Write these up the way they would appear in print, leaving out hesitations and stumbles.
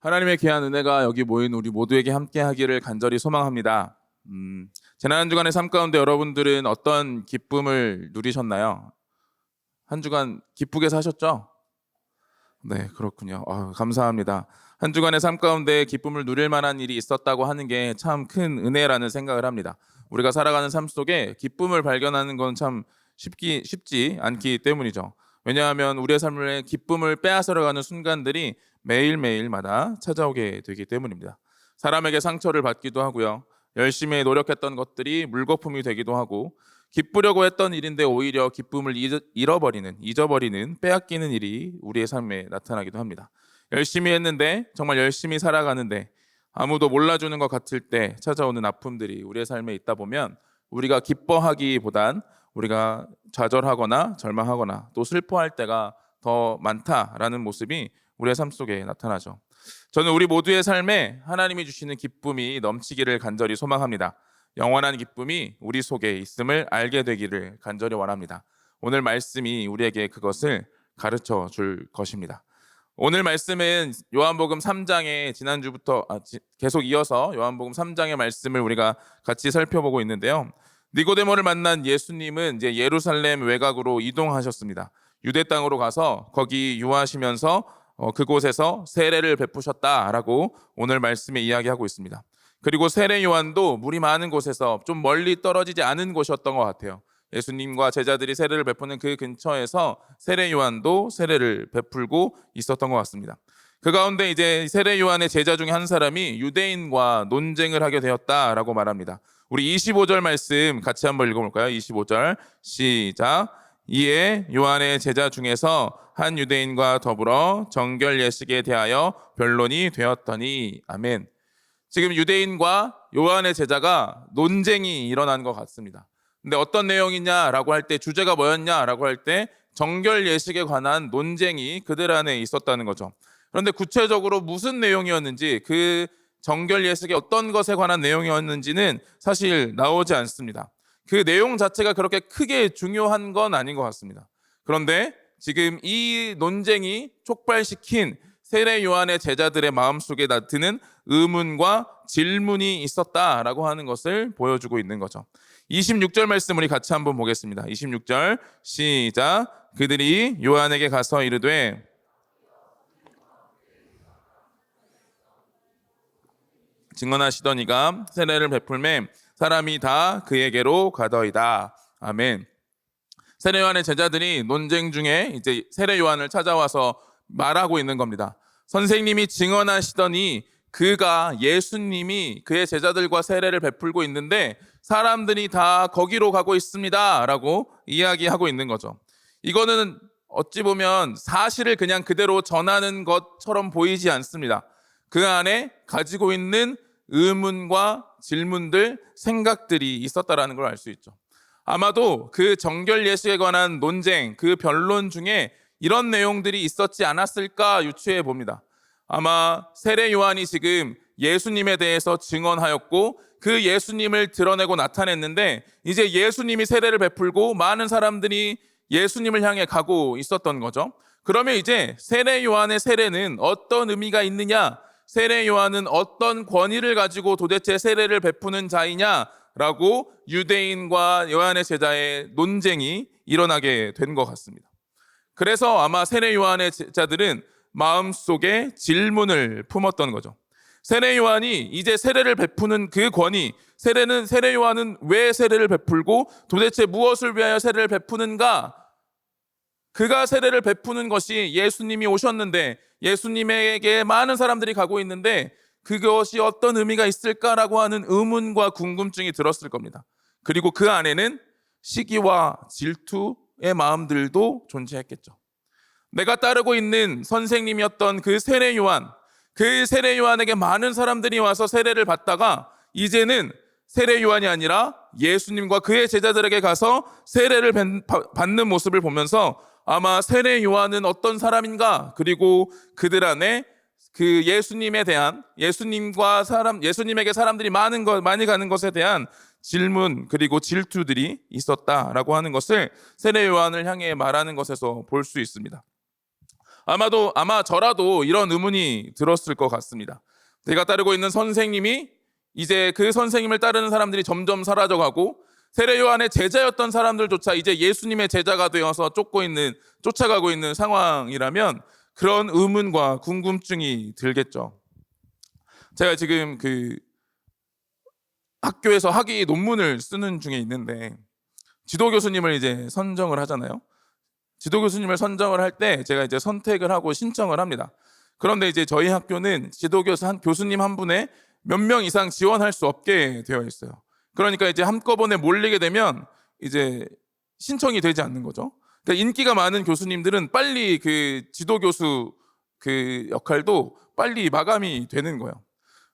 하나님의 귀한 은혜가 여기 모인 우리 모두에게 함께 하기를 간절히 소망합니다. 지난 한 주간의 삶 가운데 여러분들은 어떤 기쁨을 누리셨나요? 한 주간 기쁘게 사셨죠? 네, 그렇군요. 감사합니다. 한 주간의 삶 가운데 기쁨을 누릴 만한 일이 있었다고 하는 게 참 큰 은혜라는 생각을 합니다. 우리가 살아가는 삶 속에 기쁨을 발견하는 건 참 쉽지 않기 때문이죠. 왜냐하면 우리의 삶에 기쁨을 빼앗으려가는 순간들이 매일매일마다 찾아오게 되기 때문입니다. 사람에게 상처를 받기도 하고요. 열심히 노력했던 것들이 물거품이 되기도 하고, 기쁘려고 했던 일인데 오히려 기쁨을 잊어버리는, 빼앗기는 일이 우리의 삶에 나타나기도 합니다. 열심히 했는데, 정말 열심히 살아가는데 아무도 몰라주는 것 같을 때 찾아오는 아픔들이 우리의 삶에 있다 보면 우리가 기뻐하기보단 우리가 좌절하거나 절망하거나 또 슬퍼할 때가 더 많다라는 모습이 우리의 삶 속에 나타나죠. 저는 우리 모두의 삶에 하나님이 주시는 기쁨이 넘치기를 간절히 소망합니다. 영원한 기쁨이 우리 속에 있음을 알게 되기를 간절히 원합니다. 오늘 말씀이 우리에게 그것을 가르쳐 줄 것입니다. 오늘 말씀은 요한복음 3장에 지난주부터 계속 이어서 요한복음 3장의 말씀을 우리가 같이 살펴보고 있는데요. 니고데모를 만난 예수님은 이제 예루살렘 외곽으로 이동하셨습니다. 유대 땅으로 가서 거기 유하시면서 그곳에서 세례를 베푸셨다라고 오늘 말씀에 이야기하고 있습니다. 그리고 세례 요한도 물이 많은 곳에서 좀 멀리 떨어지지 않은 곳이었던 것 같아요. 예수님과 제자들이 세례를 베푸는 그 근처에서 세례 요한도 세례를 베풀고 있었던 것 같습니다. 그 가운데 이제 세례 요한의 제자 중에 한 사람이 유대인과 논쟁을 하게 되었다라고 말합니다. 우리 25절 말씀 같이 한번 읽어볼까요? 25절 시작. 이에 요한의 제자 중에서 한 유대인과 더불어 정결 예식에 대하여 변론이 되었더니 아멘. 지금 유대인과 요한의 제자가 논쟁이 일어난 것 같습니다. 근데 어떤 내용이냐라고 할 때, 주제가 뭐였냐라고 할 때 정결 예식에 관한 논쟁이 그들 안에 있었다는 거죠. 그런데 구체적으로 무슨 내용이었는지, 그 정결 예식의 어떤 것에 관한 내용이었는지는 사실 나오지 않습니다. 그 내용 자체가 그렇게 크게 중요한 건 아닌 것 같습니다. 그런데 지금 이 논쟁이 촉발시킨 세례 요한의 제자들의 마음속에 드는 의문과 질문이 있었다라고 하는 것을 보여주고 있는 거죠. 26절 말씀 우리 같이 한번 보겠습니다. 26절 시작. 그들이 요한에게 가서 이르되 증언하시던 이가 세례를 베풀매 사람이 다 그에게로 가더이다. 아멘. 세례 요한의 제자들이 논쟁 중에 이제 세례 요한을 찾아와서 말하고 있는 겁니다. 선생님이 증언하시더니 그가 예수님이 그의 제자들과 세례를 베풀고 있는데 사람들이 다 거기로 가고 있습니다 라고 이야기하고 있는 거죠. 이거는 어찌 보면 사실을 그냥 그대로 전하는 것처럼 보이지 않습니다. 그 안에 가지고 있는 의문과 질문들, 생각들이 있었다라는 걸 알 수 있죠. 아마도 그 정결 예식에 관한 논쟁, 그 변론 중에 이런 내용들이 있었지 않았을까 유추해 봅니다. 아마 세례 요한이 지금 예수님에 대해서 증언하였고 그 예수님을 드러내고 나타냈는데 이제 예수님이 세례를 베풀고 많은 사람들이 예수님을 향해 가고 있었던 거죠. 그러면 이제 세례 요한의 세례는 어떤 의미가 있느냐? 세례 요한은 어떤 권위를 가지고 도대체 세례를 베푸는 자이냐라고 유대인과 요한의 제자의 논쟁이 일어나게 된 것 같습니다. 그래서 아마 세례 요한의 제자들은 마음속에 질문을 품었던 거죠. 세례 요한이 이제 세례를 베푸는 그 권위, 세례 요한은 왜 세례를 베풀고 도대체 무엇을 위하여 세례를 베푸는가? 그가 세례를 베푸는 것이 예수님이 오셨는데 예수님에게 많은 사람들이 가고 있는데 그것이 어떤 의미가 있을까라고 하는 의문과 궁금증이 들었을 겁니다. 그리고 그 안에는 시기와 질투의 마음들도 존재했겠죠. 내가 따르고 있는 선생님이었던 그 세례 요한에게 많은 사람들이 와서 세례를 받다가 이제는 세례 요한이 아니라 예수님과 그의 제자들에게 가서 세례를 받는 모습을 보면서 아마 세례 요한은 어떤 사람인가, 그리고 그들 안에 그 예수님에게 사람들이 많이 가는 것에 대한 질문 그리고 질투들이 있었다라고 하는 것을 세례 요한을 향해 말하는 것에서 볼 수 있습니다. 아마 저라도 이런 의문이 들었을 것 같습니다. 제가 따르고 있는 선생님이 이제 그 선생님을 따르는 사람들이 점점 사라져가고 세례 요한의 제자였던 사람들조차 이제 예수님의 제자가 되어서 쫓아가고 있는 상황이라면 그런 의문과 궁금증이 들겠죠. 제가 지금 그 학교에서 학위 논문을 쓰는 중에 있는데 지도 교수님을 이제 선정을 하잖아요. 지도 교수님을 선정을 할 때 제가 이제 선택을 하고 신청을 합니다. 그런데 이제 저희 학교는 교수님 한 분에 몇 명 이상 지원할 수 없게 되어 있어요. 그러니까 이제 한꺼번에 몰리게 되면 이제 신청이 되지 않는 거죠. 그러니까 인기가 많은 교수님들은 빨리 그 지도 교수 그 역할도 빨리 마감이 되는 거예요.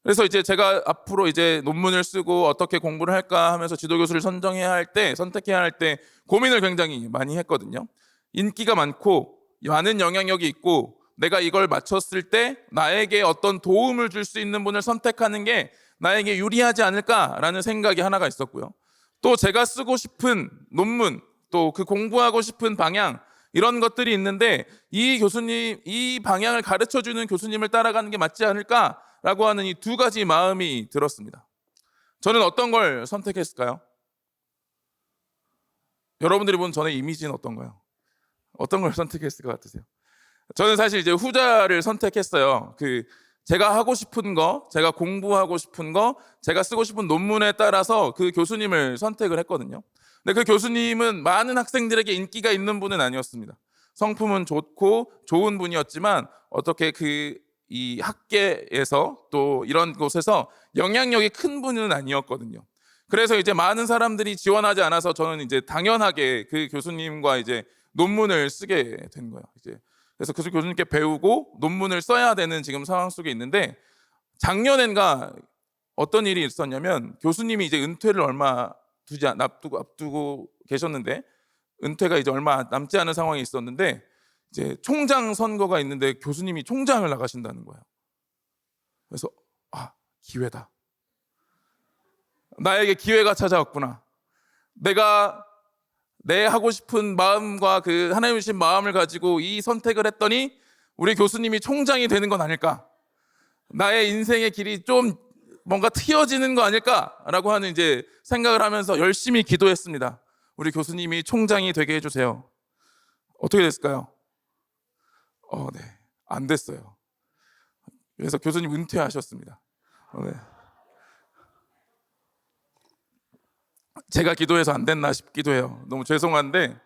그래서 이제 제가 앞으로 이제 논문을 쓰고 어떻게 공부를 할까 하면서 지도 교수를 선택해야 할 때 고민을 굉장히 많이 했거든요. 인기가 많고 많은 영향력이 있고 내가 이걸 마쳤을 때 나에게 어떤 도움을 줄 수 있는 분을 선택하는 게 나에게 유리하지 않을까라는 생각이 하나가 있었고요. 또 제가 쓰고 싶은 논문, 또 그 공부하고 싶은 방향, 이런 것들이 있는데 이 방향을 가르쳐 주는 교수님을 따라가는 게 맞지 않을까라고 하는 이 두 가지 마음이 들었습니다. 저는 어떤 걸 선택했을까요? 여러분들이 본 저의 이미지는 어떤가요? 어떤 걸 선택했을 것 같으세요? 저는 사실 이제 후자를 선택했어요. 제가 하고 싶은 거, 제가 공부하고 싶은 거, 제가 쓰고 싶은 논문에 따라서 그 교수님을 선택을 했거든요. 근데 그 교수님은 많은 학생들에게 인기가 있는 분은 아니었습니다. 성품은 좋고 좋은 분이었지만 어떻게 이 학계에서 또 이런 곳에서 영향력이 큰 분은 아니었거든요. 그래서 이제 많은 사람들이 지원하지 않아서 저는 이제 당연하게 그 교수님과 이제 논문을 쓰게 된 거예요. 그래서 그 교수님께 배우고 논문을 써야 되는 지금 상황 속에 있는데 작년엔가 어떤 일이 있었냐면 교수님이 이제 은퇴를 얼마 앞두고 계셨는데 은퇴가 이제 얼마 남지 않은 상황이 있었는데 이제 총장 선거가 있는데 교수님이 총장을 나가신다는 거예요. 그래서 기회다. 나에게 기회가 찾아왔구나. 내가 내 하고 싶은 마음과 그 하나님 주신 마음을 가지고 이 선택을 했더니 우리 교수님이 총장이 되는 건 아닐까? 나의 인생의 길이 좀 뭔가 트여지는 거 아닐까라고 하는 이제 생각을 하면서 열심히 기도했습니다. 우리 교수님이 총장이 되게 해주세요. 어떻게 됐을까요? 네, 안 됐어요. 그래서 교수님 은퇴하셨습니다. 네. 제가 기도해서 안 됐나 싶기도 해요. 너무 죄송한데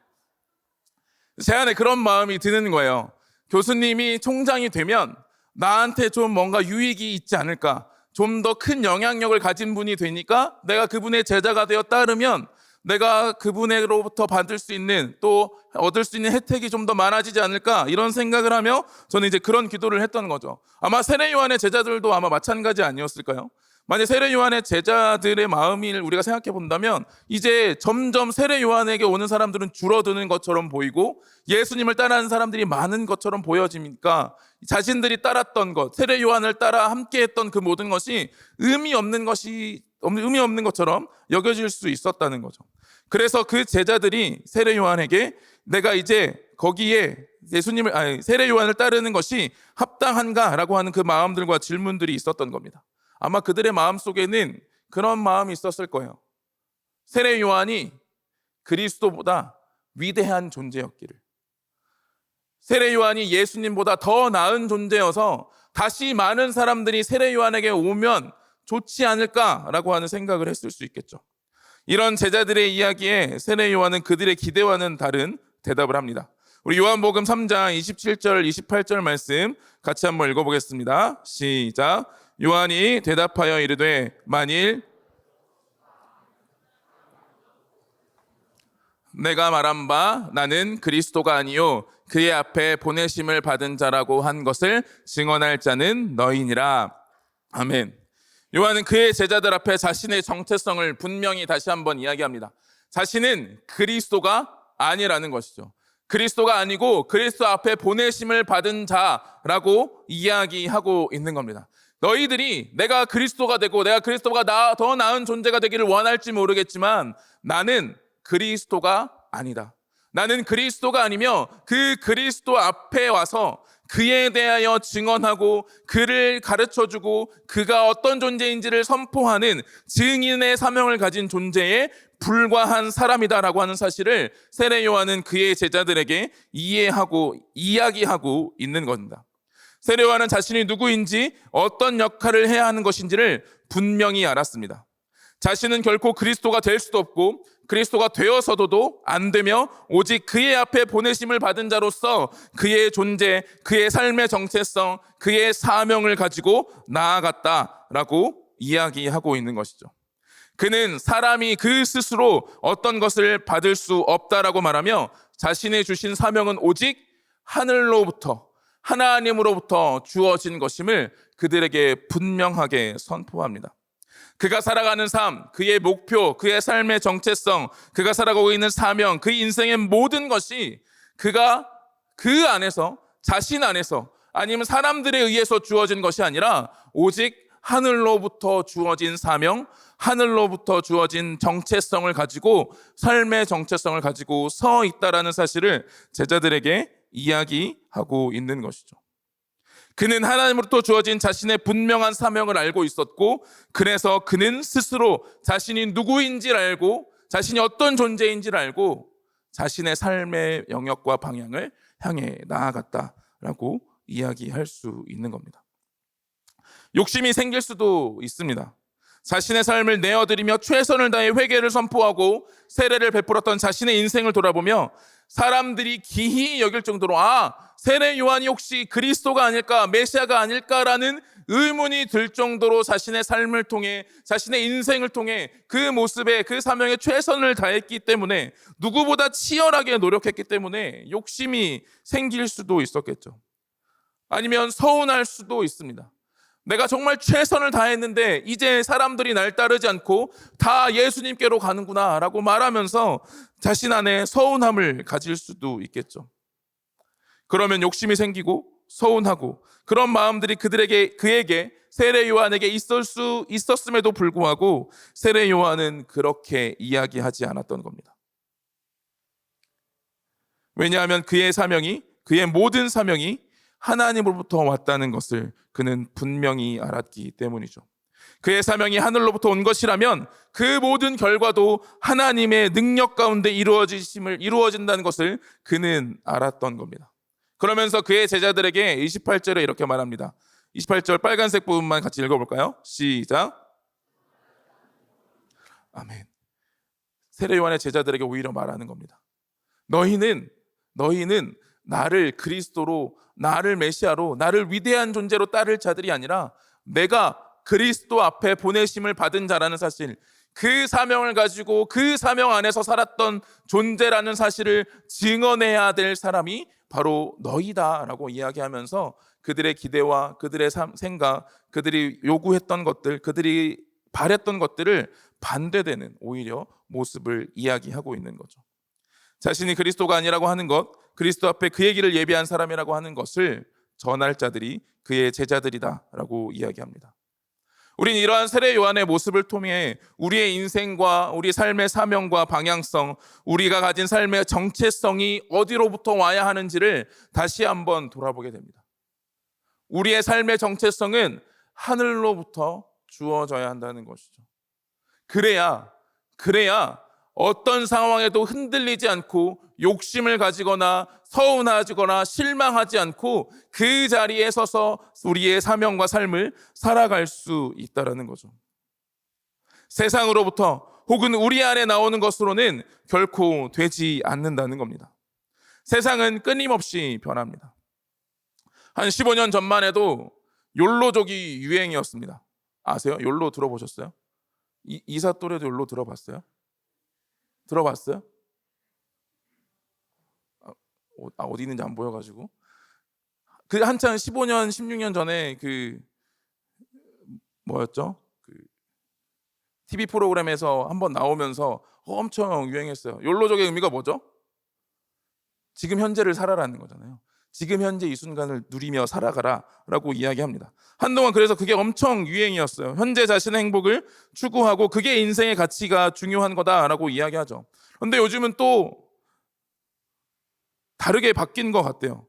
제 안에 그런 마음이 드는 거예요. 교수님이 총장이 되면 나한테 좀 뭔가 유익이 있지 않을까, 좀 더 큰 영향력을 가진 분이 되니까 내가 그분의 제자가 되어 따르면 내가 그분으로부터 받을 수 있는 또 얻을 수 있는 혜택이 좀 더 많아지지 않을까, 이런 생각을 하며 저는 이제 그런 기도를 했던 거죠. 아마 세례 요한의 제자들도 아마 마찬가지 아니었을까요? 만약 세례 요한의 제자들의 마음을 우리가 생각해 본다면 이제 점점 세례 요한에게 오는 사람들은 줄어드는 것처럼 보이고 예수님을 따라하는 사람들이 많은 것처럼 보여지니까 자신들이 따랐던 것, 세례 요한을 따라 함께했던 그 모든 것이 의미 없는 것처럼 여겨질 수 있었다는 거죠. 그래서 그 제자들이 세례 요한에게 내가 이제 거기에 세례 요한을 따르는 것이 합당한가라고 하는 그 마음들과 질문들이 있었던 겁니다. 아마 그들의 마음 속에는 그런 마음이 있었을 거예요. 세례 요한이 그리스도보다 위대한 존재였기를, 세례 요한이 예수님보다 더 나은 존재여서 다시 많은 사람들이 세례 요한에게 오면 좋지 않을까라고 하는 생각을 했을 수 있겠죠. 이런 제자들의 이야기에 세례 요한은 그들의 기대와는 다른 대답을 합니다. 우리 요한복음 3장 27절 28절 말씀 같이 한번 읽어보겠습니다. 시작. 요한이 대답하여 이르되 만일 내가 말한 바 나는 그리스도가 아니요 그의 앞에 보내심을 받은 자라고 한 것을 증언할 자는 너희니라. 아멘. 요한은 그의 제자들 앞에 자신의 정체성을 분명히 다시 한번 이야기합니다. 자신은 그리스도가 아니라는 것이죠. 그리스도가 아니고 그리스도 앞에 보내심을 받은 자라고 이야기하고 있는 겁니다. 너희들이 내가 그리스도가 되고 내가 그리스도가 더 나은 존재가 되기를 원할지 모르겠지만 나는 그리스도가 아니다. 나는 그리스도가 아니며 그 그리스도 앞에 와서 그에 대하여 증언하고 그를 가르쳐주고 그가 어떤 존재인지를 선포하는 증인의 사명을 가진 존재에 불과한 사람이다라고 하는 사실을 세례 요한은 그의 제자들에게 이해하고 이야기하고 있는 겁니다. 세례 요한은 자신이 누구인지 어떤 역할을 해야 하는 것인지를 분명히 알았습니다. 자신은 결코 그리스도가 될 수도 없고 그리스도가 되어서도 안 되며 오직 그의 앞에 보내심을 받은 자로서 그의 존재, 그의 삶의 정체성, 그의 사명을 가지고 나아갔다라고 이야기하고 있는 것이죠. 그는 사람이 그 스스로 어떤 것을 받을 수 없다라고 말하며 자신의 주신 사명은 오직 하늘로부터, 하나님으로부터 주어진 것임을 그들에게 분명하게 선포합니다. 그가 살아가는 삶, 그의 목표, 그의 삶의 정체성, 그가 살아가고 있는 사명, 그 인생의 모든 것이 그가 그 안에서, 자신 안에서 아니면 사람들에 의해서 주어진 것이 아니라 오직 하늘로부터 주어진 사명, 하늘로부터 주어진 정체성을 가지고 삶의 정체성을 가지고 서 있다라는 사실을 제자들에게 이야기하고 있는 것이죠. 그는 하나님으로부터 주어진 자신의 분명한 사명을 알고 있었고 그래서 그는 스스로 자신이 누구인지를 알고 자신이 어떤 존재인지를 알고 자신의 삶의 영역과 방향을 향해 나아갔다라고 이야기할 수 있는 겁니다. 욕심이 생길 수도 있습니다. 자신의 삶을 내어드리며 최선을 다해 회개를 선포하고 세례를 베풀었던 자신의 인생을 돌아보며 사람들이 기히 여길 정도로 세례 요한이 혹시 그리스도가 아닐까, 메시아가 아닐까라는 의문이 들 정도로 자신의 삶을 통해, 자신의 인생을 통해 그 모습에, 그 사명에 최선을 다했기 때문에 누구보다 치열하게 노력했기 때문에 욕심이 생길 수도 있었겠죠. 아니면 서운할 수도 있습니다. 내가 정말 최선을 다했는데 이제 사람들이 날 따르지 않고 다 예수님께로 가는구나 라고 말하면서 자신 안에 서운함을 가질 수도 있겠죠. 그러면 욕심이 생기고 서운하고 그런 마음들이 그에게 세례 요한에게 있었음에도 불구하고 세례 요한은 그렇게 이야기하지 않았던 겁니다. 왜냐하면 그의 모든 사명이 하나님으로부터 왔다는 것을 그는 분명히 알았기 때문이죠. 그의 사명이 하늘로부터 온 것이라면 그 모든 결과도 하나님의 능력 가운데 이루어진다는 것을 그는 알았던 겁니다. 그러면서 그의 제자들에게 28절에 이렇게 말합니다. 28절 빨간색 부분만 같이 읽어볼까요? 시작. 아멘. 세례 요한의 제자들에게 오히려 말하는 겁니다. 너희는 나를 그리스도로, 나를 메시아로, 나를 위대한 존재로 따를 자들이 아니라 내가 그리스도 앞에 보내심을 받은 자라는 사실, 그 사명을 가지고 그 사명 안에서 살았던 존재라는 사실을 증언해야 될 사람이 바로 너희다라고 이야기하면서 그들의 기대와 그들의 생각, 그들이 요구했던 것들, 그들이 바랬던 것들을 반대되는 오히려 모습을 이야기하고 있는 거죠. 자신이 그리스도가 아니라고 하는 것, 그리스도 앞에 그의 길을 예비한 사람이라고 하는 것을 전할 자들이 그의 제자들이다라고 이야기합니다. 우린 이러한 세례 요한의 모습을 통해 우리의 인생과 우리 삶의 사명과 방향성, 우리가 가진 삶의 정체성이 어디로부터 와야 하는지를 다시 한번 돌아보게 됩니다. 우리의 삶의 정체성은 하늘로부터 주어져야 한다는 것이죠. 그래야 어떤 상황에도 흔들리지 않고 욕심을 가지거나 서운하거나 실망하지 않고 그 자리에 서서 우리의 사명과 삶을 살아갈 수 있다는 거죠. 세상으로부터 혹은 우리 안에 나오는 것으로는 결코 되지 않는다는 겁니다. 세상은 끊임없이 변합니다. 한 15년 전만 해도 욜로족이 유행이었습니다. 아세요? 욜로 들어보셨어요? 이사 또래도 욜로 들어봤어요? 들어봤어요? 어디 있는지 안 보여가지고. 그 한창 15년, 16년 전에 뭐였죠? TV 프로그램에서 한번 나오면서 엄청 유행했어요. 욜로족의 의미가 뭐죠? 지금 현재를 살아라는 거잖아요. 지금 현재 이 순간을 누리며 살아가라 라고 이야기합니다. 한동안 그래서 그게 엄청 유행이었어요. 현재 자신의 행복을 추구하고 그게 인생의 가치가 중요한 거다라고 이야기하죠. 그런데 요즘은 또 다르게 바뀐 것 같아요.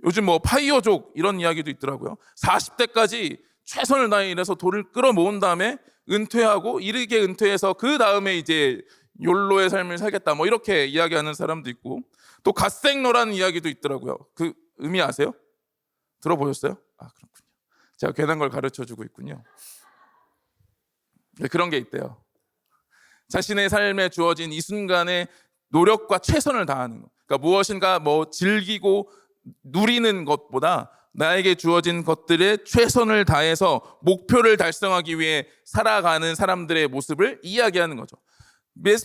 요즘 뭐 파이어족 이런 이야기도 있더라고요. 40대까지 최선을 다해 일해서 돈을 끌어모은 다음에 은퇴하고 이르게 은퇴해서 그 다음에 이제 욜로의 삶을 살겠다 뭐 이렇게 이야기하는 사람도 있고, 또 갓생러라는 이야기도 있더라고요. 그 의미 아세요? 들어보셨어요? 아, 그렇군요. 제가 괜한 걸 가르쳐주고 있군요. 네, 그런 게 있대요. 자신의 삶에 주어진 이 순간에 노력과 최선을 다하는 것. 그러니까 무엇인가 뭐 즐기고 누리는 것보다 나에게 주어진 것들에 최선을 다해서 목표를 달성하기 위해 살아가는 사람들의 모습을 이야기하는 거죠.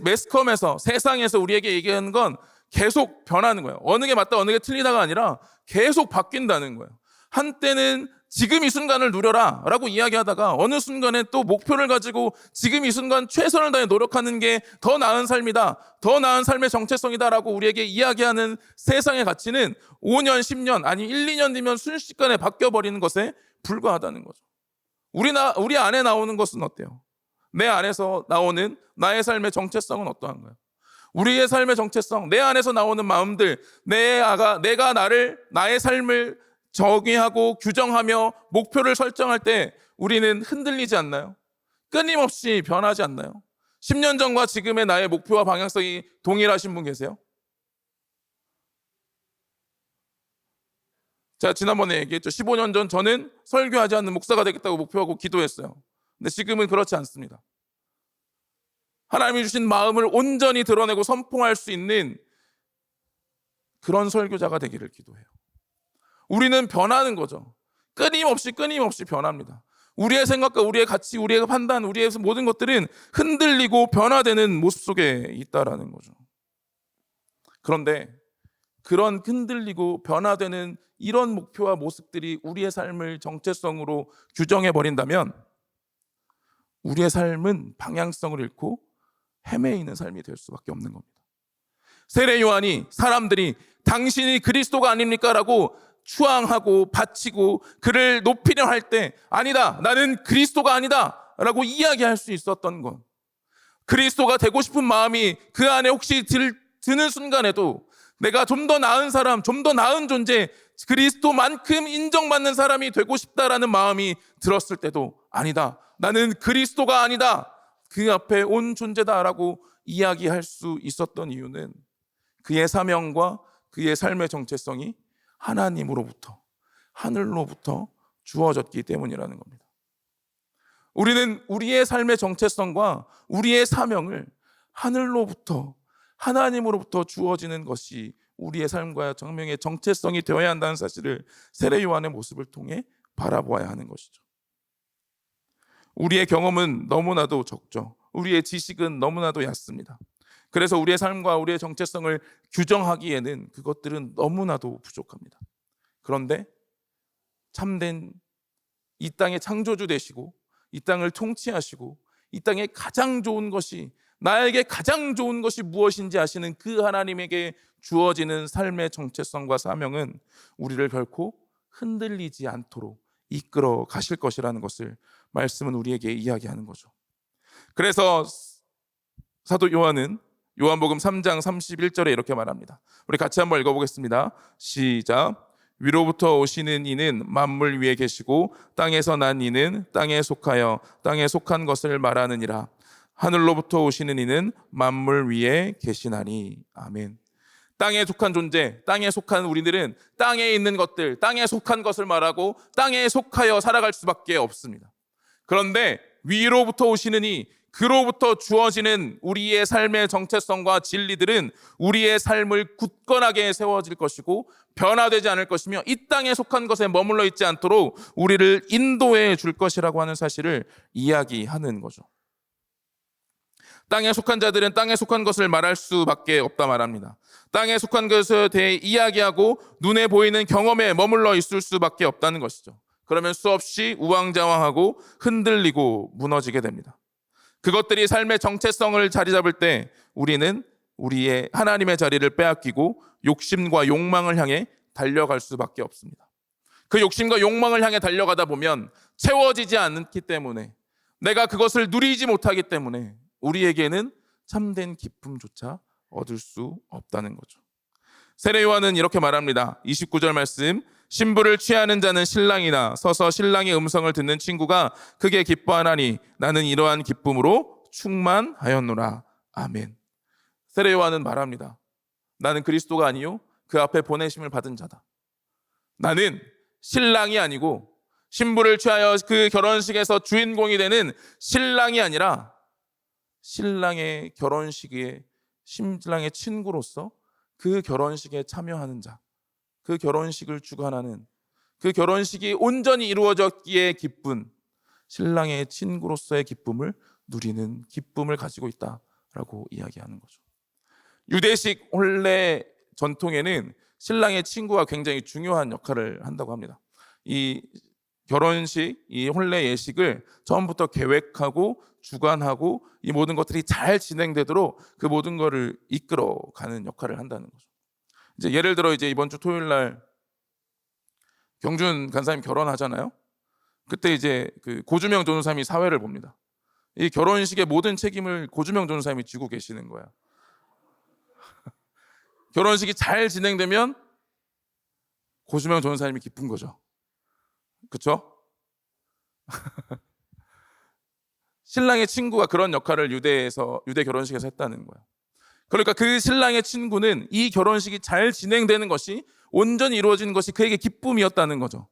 매스컴에서, 세상에서 우리에게 얘기하는 건 계속 변하는 거예요. 어느 게 맞다 어느 게 틀리다가 아니라 계속 바뀐다는 거예요. 한때는 지금 이 순간을 누려라 라고 이야기하다가 어느 순간에 또 목표를 가지고 지금 이 순간 최선을 다해 노력하는 게 더 나은 삶이다, 더 나은 삶의 정체성이다 라고 우리에게 이야기하는 세상의 가치는 5년, 10년, 아니 1, 2년 뒤면 순식간에 바뀌어버리는 것에 불과하다는 거죠. 우리 안에 나오는 것은 어때요? 내 안에서 나오는 나의 삶의 정체성은 어떠한가요? 우리의 삶의 정체성, 내 안에서 나오는 마음들, 내가 나의 삶을 정의하고 규정하며 목표를 설정할 때 우리는 흔들리지 않나요? 끊임없이 변하지 않나요? 10년 전과 지금의 나의 목표와 방향성이 동일하신 분 계세요? 제가 지난번에 얘기했죠. 15년 전 저는 설교하지 않는 목사가 되겠다고 목표하고 기도했어요. 근데 지금은 그렇지 않습니다. 하나님이 주신 마음을 온전히 드러내고 선포할 수 있는 그런 설교자가 되기를 기도해요. 우리는 변하는 거죠. 끊임없이 변합니다. 우리의 생각과 우리의 가치, 우리의 판단, 우리의 모든 것들은 흔들리고 변화되는 모습 속에 있다라는 거죠. 그런데 그런 흔들리고 변화되는 이런 목표와 모습들이 우리의 삶을 정체성으로 규정해 버린다면 우리의 삶은 방향성을 잃고 헤매이는 삶이 될 수밖에 없는 겁니다. 세례 요한이 사람들이 당신이 그리스도가 아닙니까? 라고 추앙하고 바치고 그를 높이려 할 때 아니다, 나는 그리스도가 아니다 라고 이야기할 수 있었던 것, 그리스도가 되고 싶은 마음이 그 안에 혹시 드는 순간에도 내가 좀 더 나은 사람, 좀 더 나은 존재, 그리스도만큼 인정받는 사람이 되고 싶다라는 마음이 들었을 때도 아니다, 나는 그리스도가 아니다, 그 앞에 온 존재다라고 이야기할 수 있었던 이유는 그의 사명과 그의 삶의 정체성이 하나님으로부터, 하늘로부터 주어졌기 때문이라는 겁니다. 우리는 우리의 삶의 정체성과 우리의 사명을 하늘로부터, 하나님으로부터 주어지는 것이 우리의 삶과 정명의 정체성이 되어야 한다는 사실을 세례 요한의 모습을 통해 바라보아야 하는 것이죠. 우리의 경험은 너무나도 적죠. 우리의 지식은 너무나도 얕습니다. 그래서 우리의 삶과 우리의 정체성을 규정하기에는 그것들은 너무나도 부족합니다. 그런데 참된 이 땅의 창조주 되시고 이 땅을 통치하시고 이 땅에 가장 좋은 것이, 나에게 가장 좋은 것이 무엇인지 아시는 그 하나님에게 주어지는 삶의 정체성과 사명은 우리를 결코 흔들리지 않도록 이끌어 가실 것이라는 것을 말씀은 우리에게 이야기하는 거죠. 그래서 사도 요한은 요한복음 3장 31절에 이렇게 말합니다. 우리 같이 한번 읽어보겠습니다. 시작. 위로부터 오시는 이는 만물 위에 계시고 땅에서 난 이는 땅에 속하여 땅에 속한 것을 말하느니라. 하늘로부터 오시는 이는 만물 위에 계시나니. 아멘. 땅에 속한 존재, 땅에 속한 우리들은 땅에 있는 것들, 땅에 속한 것을 말하고 땅에 속하여 살아갈 수밖에 없습니다. 그런데 위로부터 오시는 이, 그로부터 주어지는 우리의 삶의 정체성과 진리들은 우리의 삶을 굳건하게 세워질 것이고 변화되지 않을 것이며 이 땅에 속한 것에 머물러 있지 않도록 우리를 인도해 줄 것이라고 하는 사실을 이야기하는 거죠. 땅에 속한 자들은 땅에 속한 것을 말할 수밖에 없다 말합니다. 땅에 속한 것에 대해 이야기하고 눈에 보이는 경험에 머물러 있을 수밖에 없다는 것이죠. 그러면 수없이 우왕좌왕하고 흔들리고 무너지게 됩니다. 그것들이 삶의 정체성을 자리 잡을 때 우리는 우리의 하나님의 자리를 빼앗기고 욕심과 욕망을 향해 달려갈 수밖에 없습니다. 그 욕심과 욕망을 향해 달려가다 보면 채워지지 않기 때문에, 내가 그것을 누리지 못하기 때문에 우리에게는 참된 기쁨조차 얻을 수 없다는 거죠. 세례 요한은 이렇게 말합니다. 29절 말씀. 신부를 취하는 자는 신랑이나 서서 신랑의 음성을 듣는 친구가 크게 기뻐하나니 나는 이러한 기쁨으로 충만하였노라. 아멘. 세례 요한은 말합니다. 나는 그리스도가 아니요 그 앞에 보내심을 받은 자다. 나는 신랑이 아니고 신부를 취하여 그 결혼식에서 주인공이 되는 신랑이 아니라 신랑의 결혼식에 신랑의 친구로서 그 결혼식에 참여하는 자, 그 결혼식을 주관하는, 그 결혼식이 온전히 이루어졌기에 기쁜 신랑의 친구로서의 기쁨을 누리는 기쁨을 가지고 있다라고 이야기하는 거죠. 유대식 혼례 전통에는 신랑의 친구가 굉장히 중요한 역할을 한다고 합니다. 이 결혼식, 이 혼례 예식을 처음부터 계획하고 주관하고 이 모든 것들이 잘 진행되도록 그 모든 것을 이끌어가는 역할을 한다는 거죠. 이제 예를 들어 이번 주 토요일 날 경준 간사님 결혼하잖아요. 그때 이제 그 고주명 전도사님이 사회를 봅니다. 이 결혼식의 모든 책임을 고주명 전도사님이 지고 계시는 거야. 결혼식이 잘 진행되면 고주명 전도사님이 기쁜 거죠. 그렇죠? 신랑의 친구가 그런 역할을 유대 결혼식에서 했다는 거예요. 그러니까 그 신랑의 친구는 이 결혼식이 잘 진행되는 것이 온전히 이루어지는 것이 그에게 기쁨이었다는 거죠.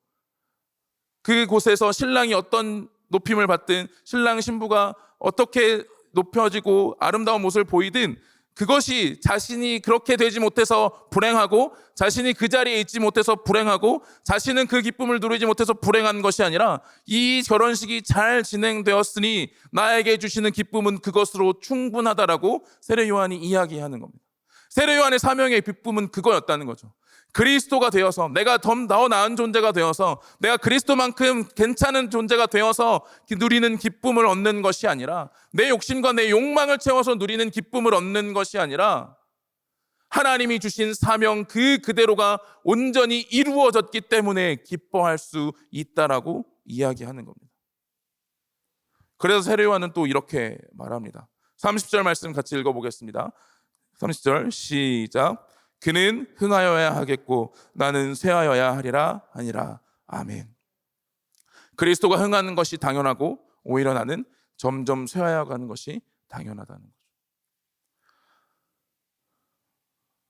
그곳에서 신랑이 어떤 높임을 받든 신랑 신부가 어떻게 높여지고 아름다운 모습을 보이든 그것이 자신이 그렇게 되지 못해서 불행하고 자신이 그 자리에 있지 못해서 불행하고 자신은 그 기쁨을 누리지 못해서 불행한 것이 아니라 이 결혼식이 잘 진행되었으니 나에게 주시는 기쁨은 그것으로 충분하다라고 세례 요한이 이야기하는 겁니다. 세례 요한의 사명의 기쁨은 그거였다는 거죠. 그리스도가 되어서 내가 더 나은 존재가 되어서 내가 그리스도만큼 괜찮은 존재가 되어서 누리는 기쁨을 얻는 것이 아니라 내 욕심과 내 욕망을 채워서 누리는 기쁨을 얻는 것이 아니라 하나님이 주신 사명 그대로가 온전히 이루어졌기 때문에 기뻐할 수 있다라고 이야기하는 겁니다. 그래서 세례 요한은 또 이렇게 말합니다. 30절 말씀 같이 읽어보겠습니다. 30절 시작. 그는 흥하여야 하겠고 나는 쇠하여야 하리라 하니라. 아멘. 그리스도가 흥하는 것이 당연하고 오히려 나는 점점 쇠하여 가는 것이 당연하다는 거죠.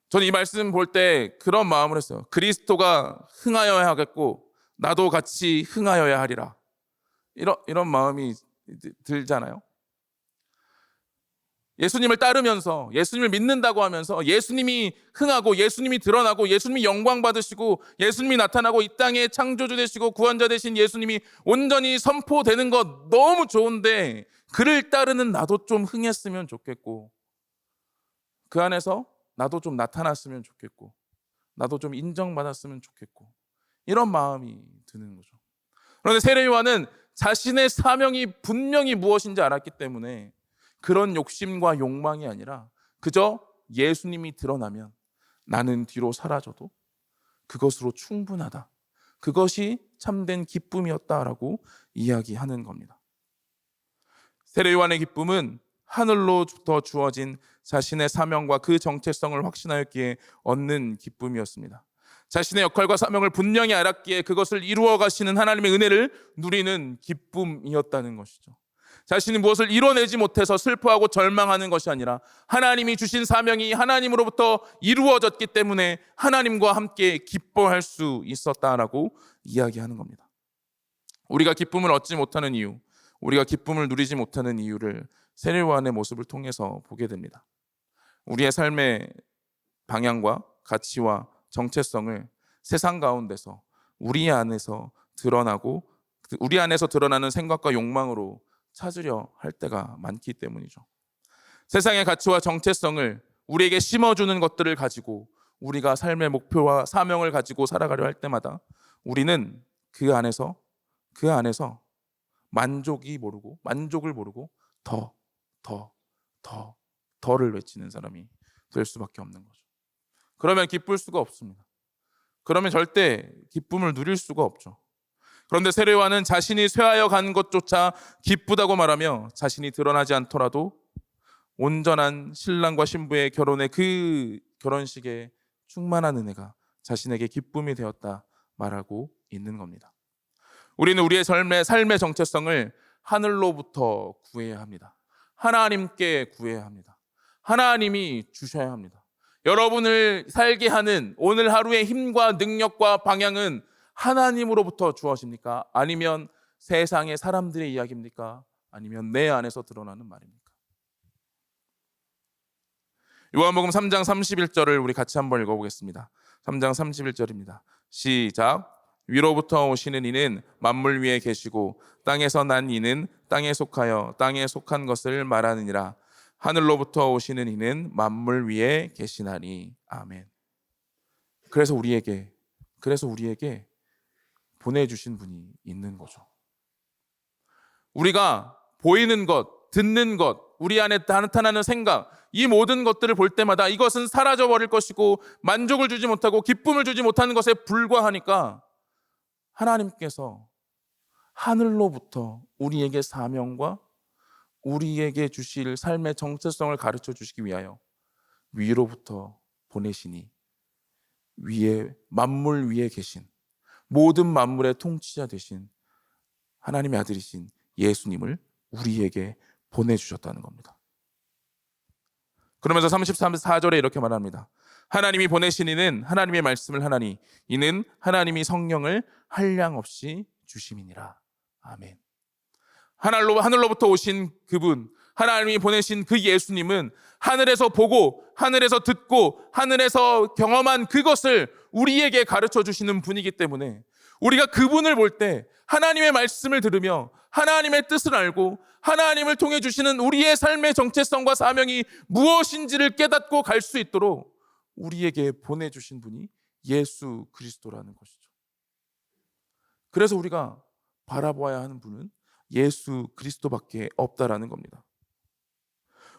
저는 이 말씀 볼 때 그런 마음을 했어요. 그리스도가 흥하여야 하겠고 나도 같이 흥하여야 하리라. 이런 마음이 들잖아요. 예수님을 따르면서 예수님을 믿는다고 하면서 예수님이 흥하고 예수님이 드러나고 예수님이 영광 받으시고 예수님이 나타나고 이 땅에 창조주 되시고 구원자 되신 예수님이 온전히 선포되는 것 너무 좋은데 그를 따르는 나도 좀 흥했으면 좋겠고 그 안에서 나도 좀 나타났으면 좋겠고 나도 좀 인정받았으면 좋겠고 이런 마음이 드는 거죠. 그런데 세례 요한은 자신의 사명이 분명히 무엇인지 알았기 때문에 그런 욕심과 욕망이 아니라 그저 예수님이 드러나면 나는 뒤로 사라져도 그것으로 충분하다. 그것이 참된 기쁨이었다라고 이야기하는 겁니다. 세례 요한의 기쁨은 하늘로부터 주어진 자신의 사명과 그 정체성을 확신하였기에 얻는 기쁨이었습니다. 자신의 역할과 사명을 분명히 알았기에 그것을 이루어 가시는 하나님의 은혜를 누리는 기쁨이었다는 것이죠. 자신이 무엇을 이뤄내지 못해서 슬퍼하고 절망하는 것이 아니라 하나님이 주신 사명이 하나님으로부터 이루어졌기 때문에 하나님과 함께 기뻐할 수 있었다라고 이야기하는 겁니다. 우리가 기쁨을 얻지 못하는 이유, 우리가 기쁨을 누리지 못하는 이유를 세례 요한의 모습을 통해서 보게 됩니다. 우리의 삶의 방향과 가치와 정체성을 세상 가운데서 우리 안에서 드러나는 생각과 욕망으로 찾으려 할 때가 많기 때문이죠. 세상의 가치와 정체성을 우리에게 심어주는 것들을 가지고 우리가 삶의 목표와 사명을 가지고 살아가려 할 때마다 우리는 그 안에서 만족을 모르고 더를 외치는 사람이 될 수밖에 없는 거죠. 그러면 기쁠 수가 없습니다. 그러면 절대 기쁨을 누릴 수가 없죠. 그런데 세례 요한은 자신이 쇠하여 간 것조차 기쁘다고 말하며 자신이 드러나지 않더라도 온전한 신랑과 신부의 결혼의 그 결혼식에 충만한 은혜가 자신에게 기쁨이 되었다 말하고 있는 겁니다. 우리는 우리의 삶의 정체성을 하늘로부터 구해야 합니다. 하나님께 구해야 합니다. 하나님이 주셔야 합니다. 여러분을 살게 하는 오늘 하루의 힘과 능력과 방향은 하나님으로부터 주어집니까? 아니면 세상의 사람들의 이야기입니까? 아니면 내 안에서 드러나는 말입니까? 요한복음 3장 31절을 우리 같이 한번 읽어보겠습니다. 3장 31절입니다. 시작. 위로부터 오시는 이는 만물 위에 계시고 땅에서 난 이는 땅에 속하여 땅에 속한 것을 말하느니라. 하늘로부터 오시는 이는 만물 위에 계시나니. 아멘. 그래서 우리에게 보내주신 분이 있는 거죠. 우리가 보이는 것, 듣는 것, 우리 안에 나타나는 생각, 이 모든 것들을 볼 때마다 이것은 사라져버릴 것이고 만족을 주지 못하고 기쁨을 주지 못하는 것에 불과하니까 하나님께서 하늘로부터 우리에게 사명과 우리에게 주실 삶의 정체성을 가르쳐 주시기 위하여 위로부터 보내시니 만물 위에 계신 모든 만물의 통치자 되신 하나님의 아들이신 예수님을 우리에게 보내주셨다는 겁니다. 그러면서 34절에 이렇게 말합니다. 하나님이 보내신 이는 하나님의 말씀을 하나니 이는 하나님이 성령을 한량없이 주심이니라. 아멘. 하늘로부터 오신 그분, 하나님이 보내신 그 예수님은 하늘에서 보고 하늘에서 듣고 하늘에서 경험한 그것을 우리에게 가르쳐 주시는 분이기 때문에 우리가 그분을 볼 때 하나님의 말씀을 들으며 하나님의 뜻을 알고 하나님을 통해 주시는 우리의 삶의 정체성과 사명이 무엇인지를 깨닫고 갈 수 있도록 우리에게 보내주신 분이 예수 그리스도라는 것이죠. 그래서 우리가 바라보아야 하는 분은 예수 그리스도밖에 없다라는 겁니다.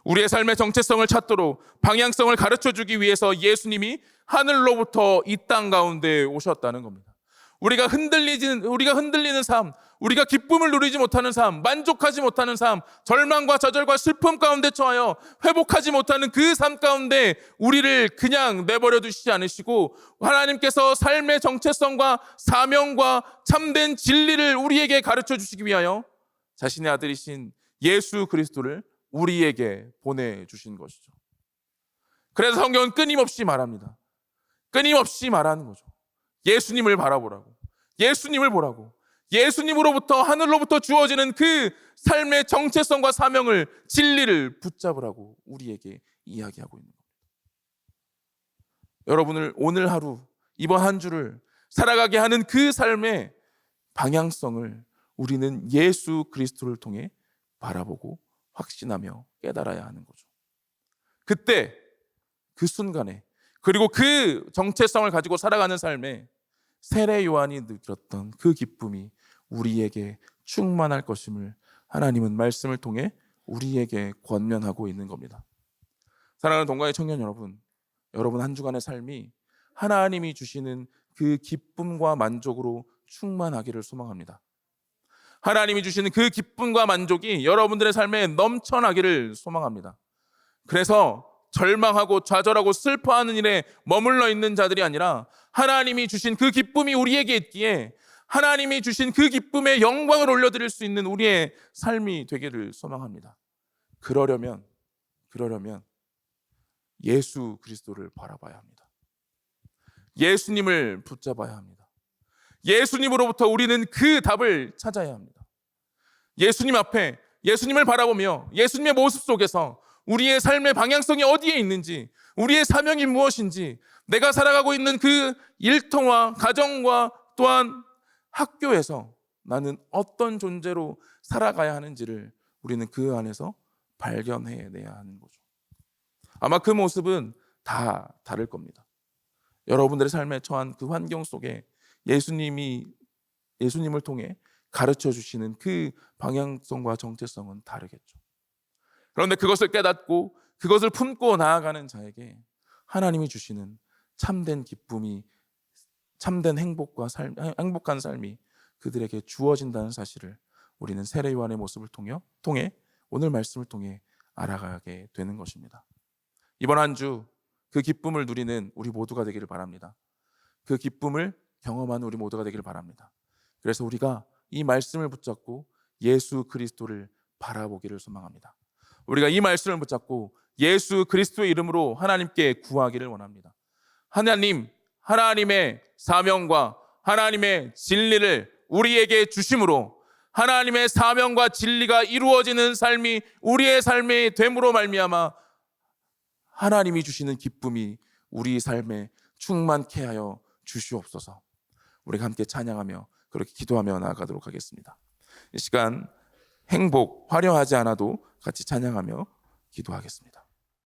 우리의 삶의 정체성을 찾도록 방향성을 가르쳐 주기 위해서 예수님이 하늘로부터 이 땅 가운데 오셨다는 겁니다. 우리가 흔들리는 삶, 우리가 기쁨을 누리지 못하는 삶, 만족하지 못하는 삶, 절망과 좌절과 슬픔 가운데 처하여 회복하지 못하는 그 삶 가운데 우리를 그냥 내버려 두시지 않으시고 하나님께서 삶의 정체성과 사명과 참된 진리를 우리에게 가르쳐 주시기 위하여 자신의 아들이신 예수 그리스도를 우리에게 보내주신 것이죠. 그래서 성경은 끊임없이 말합니다. 끊임없이 말하는 거죠. 예수님을 바라보라고, 예수님을 보라고, 예수님으로부터 하늘로부터 주어지는 그 삶의 정체성과 사명을, 진리를 붙잡으라고 우리에게 이야기하고 있는 겁니다. 여러분을 오늘 하루, 이번 한 주를 살아가게 하는 그 삶의 방향성을 우리는 예수 그리스도를 통해 바라보고 확신하며 깨달아야 하는 거죠. 그때, 그 순간에, 그리고 그 정체성을 가지고 살아가는 삶에 세례 요한이 느꼈던 그 기쁨이 우리에게 충만할 것임을 하나님은 말씀을 통해 우리에게 권면하고 있는 겁니다. 사랑하는 동가의 청년 여러분, 여러분 한 주간의 삶이 하나님이 주시는 그 기쁨과 만족으로 충만하기를 소망합니다. 하나님이 주시는 그 기쁨과 만족이 여러분들의 삶에 넘쳐나기를 소망합니다. 그래서 절망하고 좌절하고 슬퍼하는 일에 머물러 있는 자들이 아니라 하나님이 주신 그 기쁨이 우리에게 있기에 하나님이 주신 그 기쁨의 영광을 올려드릴 수 있는 우리의 삶이 되기를 소망합니다. 그러려면 예수 그리스도를 바라봐야 합니다. 예수님을 붙잡아야 합니다. 예수님으로부터 우리는 그 답을 찾아야 합니다. 예수님 앞에 예수님을 바라보며 예수님의 모습 속에서 우리의 삶의 방향성이 어디에 있는지, 우리의 사명이 무엇인지, 내가 살아가고 있는 그 일터와 가정과 또한 학교에서 나는 어떤 존재로 살아가야 하는지를 우리는 그 안에서 발견해내야 하는 거죠. 아마 그 모습은 다 다를 겁니다. 여러분들의 삶에 처한 그 환경 속에 예수님을 통해 가르쳐 주시는 그 방향성과 정체성은 다르겠죠. 그런데 그것을 깨닫고 그것을 품고 나아가는 자에게 하나님이 주시는 참된 기쁨이, 참된 행복한 삶이 그들에게 주어진다는 사실을 우리는 세례 요한의 모습을 통해 오늘 말씀을 통해 알아가게 되는 것입니다. 이번 한 주 그 기쁨을 누리는 우리 모두가 되기를 바랍니다. 그 기쁨을 경험하는 우리 모두가 되기를 바랍니다. 그래서 우리가 이 말씀을 붙잡고 예수 그리스도를 바라보기를 소망합니다. 우리가 이 말씀을 붙잡고 예수 그리스도의 이름으로 하나님께 구하기를 원합니다. 하나님의 사명과 하나님의 진리를 우리에게 주심으로 하나님의 사명과 진리가 이루어지는 삶이 우리의 삶이 됨으로 말미암아 하나님이 주시는 기쁨이 우리 삶에 충만케 하여 주시옵소서. 우리가 함께 찬양하며 그렇게 기도하며 나아가도록 하겠습니다. 이 시간 행복, 화려하지 않아도 같이 찬양하며 기도하겠습니다.